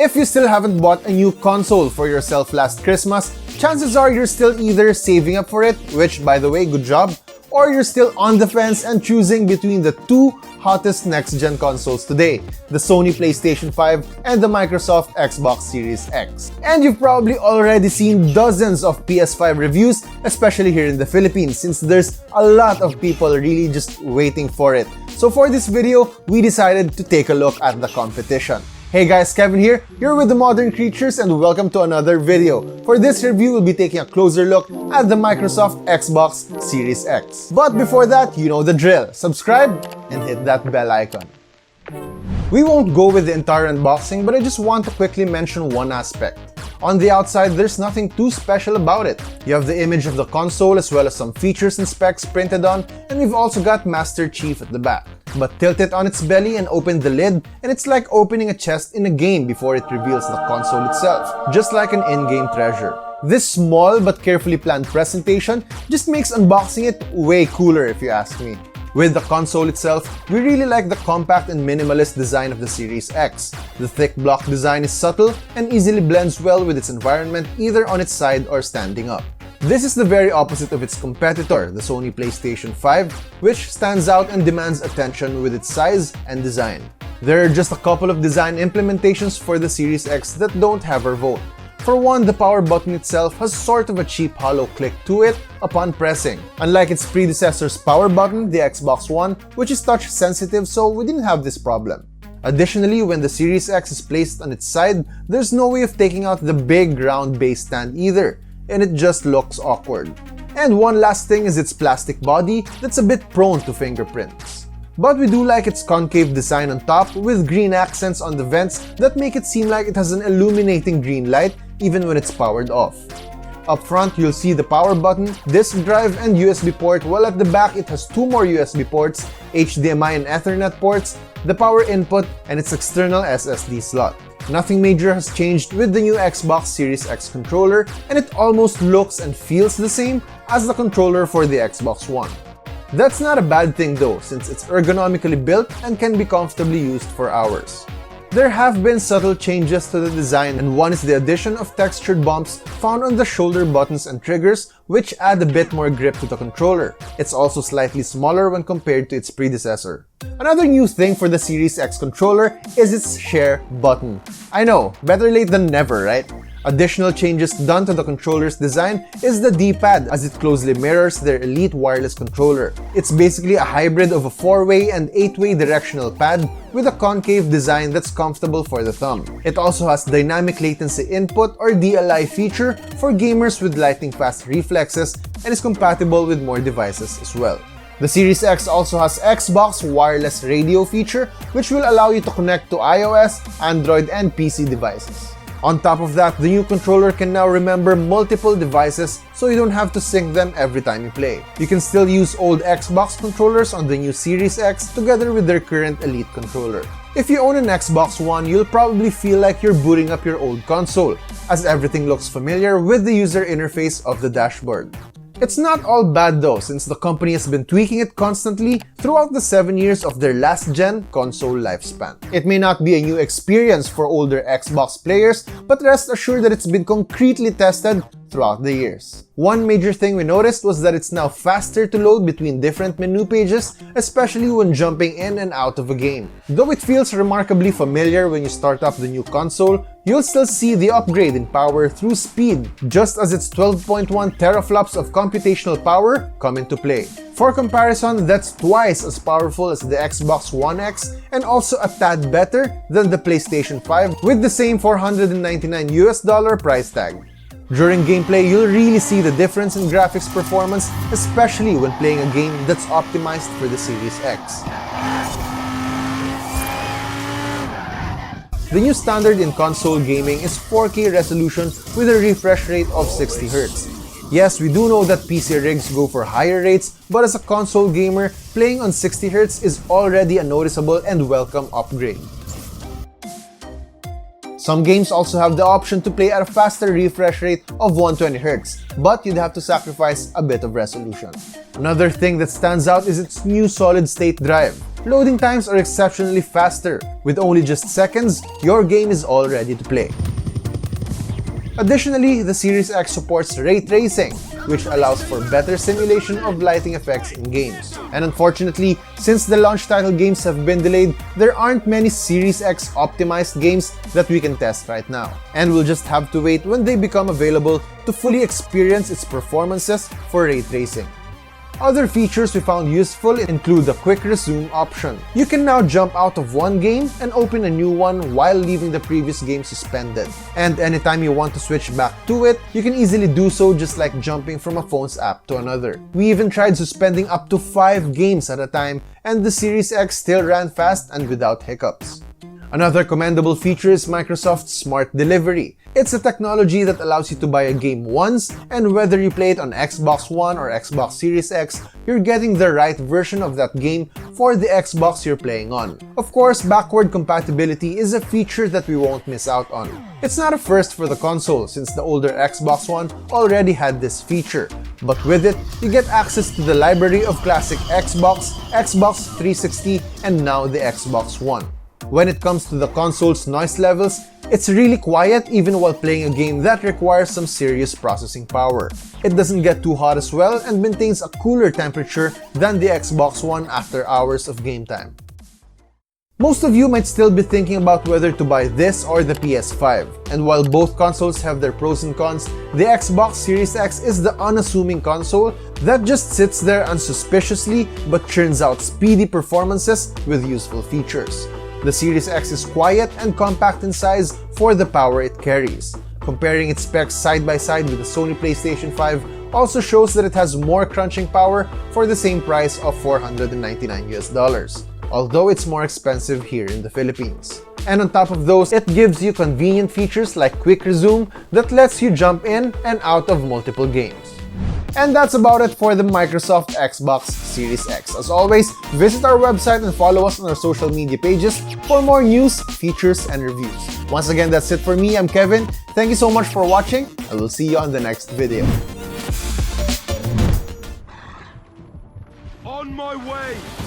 If you still haven't bought a new console for yourself last Christmas, chances are you're still either saving up for it, which by the way, good job, or you're still on the fence and choosing between the two hottest next-gen consoles today, the Sony PlayStation 5 and the Microsoft Xbox Series X. And you've probably already seen dozens of PS5 reviews, especially here in the Philippines, since there's a lot of people really just waiting for it. So for this video, we decided to take a look at the competition. Hey guys, Kevin here, you're with the Modern Creatures and welcome to another video. For this review, we'll be taking a closer look at the Microsoft Xbox Series X. But before that, you know the drill. Subscribe and hit that bell icon. We won't go with the entire unboxing, but I just want to quickly mention one aspect. On the outside, there's nothing too special about it. You have the image of the console as well as some features and specs printed on, and we've also got Master Chief at the back. But tilt it on its belly and open the lid, and it's like opening a chest in a game before it reveals the console itself, just like an in-game treasure. This small but carefully planned presentation just makes unboxing it way cooler if you ask me. With the console itself, we really like the compact and minimalist design of the Series X. The thick block design is subtle and easily blends well with its environment either on its side or standing up. This is the very opposite of its competitor, the Sony PlayStation 5, which stands out and demands attention with its size and design. There are just a couple of design implementations for the Series X that don't have our vote. For one, the power button itself has sort of a cheap hollow click to it upon pressing. Unlike its predecessor's power button, the Xbox One, which is touch sensitive, so we didn't have this problem. Additionally, when the Series X is placed on its side, there's no way of taking out the big round base stand either, and it just looks awkward. And one last thing is its plastic body that's a bit prone to fingerprints. But we do like its concave design on top with green accents on the vents that make it seem like it has an illuminating green light even when it's powered off. Up front, you'll see the power button, disk drive, and USB port, while at the back it has two more USB ports, HDMI and Ethernet ports, the power input, and its external SSD slot. Nothing major has changed with the new Xbox Series X controller, and it almost looks and feels the same as the controller for the Xbox One. That's not a bad thing though, since it's ergonomically built and can be comfortably used for hours. There have been subtle changes to the design, and one is the addition of textured bumps found on the shoulder buttons and triggers, which add a bit more grip to the controller. It's also slightly smaller when compared to its predecessor. Another new thing for the Series X controller is its share button. I know, better late than never, right? Additional changes done to the controller's design is the D-pad, as it closely mirrors their Elite wireless controller. It's basically a hybrid of a 4-way and 8-way directional pad with a concave design that's comfortable for the thumb. It also has dynamic latency input or DLI feature for gamers with lightning-fast reflexes and is compatible with more devices as well. The Series X also has Xbox wireless radio feature, which will allow you to connect to iOS, Android, and PC devices. On top of that, the new controller can now remember multiple devices, so you don't have to sync them every time you play. You can still use old Xbox controllers on the new Series X together with their current Elite controller. If you own an Xbox One, you'll probably feel like you're booting up your old console, as everything looks familiar with the user interface of the dashboard. It's not all bad though, since the company has been tweaking it constantly throughout the 7 years of their last-gen console lifespan. It may not be a new experience for older Xbox players, but rest assured that it's been concretely tested throughout the years. One major thing we noticed was that it's now faster to load between different menu pages, especially when jumping in and out of a game. Though it feels remarkably familiar when you start up the new console, you'll still see the upgrade in power through speed, just as its 12.1 teraflops of computational power come into play. For comparison, that's twice as powerful as the Xbox One X and also a tad better than the PlayStation 5 with the same $499 price tag. During gameplay, you'll really see the difference in graphics performance, especially when playing a game that's optimized for the Series X. The new standard in console gaming is 4K resolution with a refresh rate of 60Hz. Yes, we do know that PC rigs go for higher rates, but as a console gamer, playing on 60Hz is already a noticeable and welcome upgrade. Some games also have the option to play at a faster refresh rate of 120Hz, but you'd have to sacrifice a bit of resolution. Another thing that stands out is its new solid-state drive. loading times are exceptionally faster. With only just seconds, your game is all ready to play. Additionally, the Series X supports ray tracing, which allows for better simulation of lighting effects in games. And unfortunately, since the launch title games have been delayed, there aren't many Series X optimized games that we can test right now. And we'll just have to wait when they become available to fully experience its performances for ray tracing. Other features we found useful include the quick resume option. You can now jump out of one game and open a new one while leaving the previous game suspended. And anytime you want to switch back to it, you can easily do so just like jumping from a phone's app to another. We even tried suspending up to 5 games at a time, and the Series X still ran fast and without hiccups. Another commendable feature is Microsoft's Smart Delivery. It's a technology that allows you to buy a game once, and whether you play it on Xbox One or Xbox Series X, you're getting the right version of that game for the Xbox you're playing on. Of course, backward compatibility is a feature that we won't miss out on. It's not a first for the console since the older Xbox One already had this feature, but with it, you get access to the library of classic Xbox, Xbox 360, and now the Xbox One. When it comes to the console's noise levels, it's really quiet even while playing a game that requires some serious processing power. It doesn't get too hot as well and maintains a cooler temperature than the Xbox One after hours of game time. Most of you might still be thinking about whether to buy this or the PS5, and while both consoles have their pros and cons, the Xbox Series X is the unassuming console that just sits there unsuspiciously but churns out speedy performances with useful features. The Series X is quiet and compact in size for the power it carries. Comparing its specs side by side with the Sony PlayStation 5 also shows that it has more crunching power for the same price of $499, although it's more expensive here in the Philippines. And on top of those, it gives you convenient features like quick resume that lets you jump in and out of multiple games. And that's about it for the Microsoft Xbox Series X. As always, visit our website and follow us on our social media pages for more news, features, and reviews. Once again, that's it for me. I'm Kevin. Thank you so much for watching. I will see you on the next video. On my way!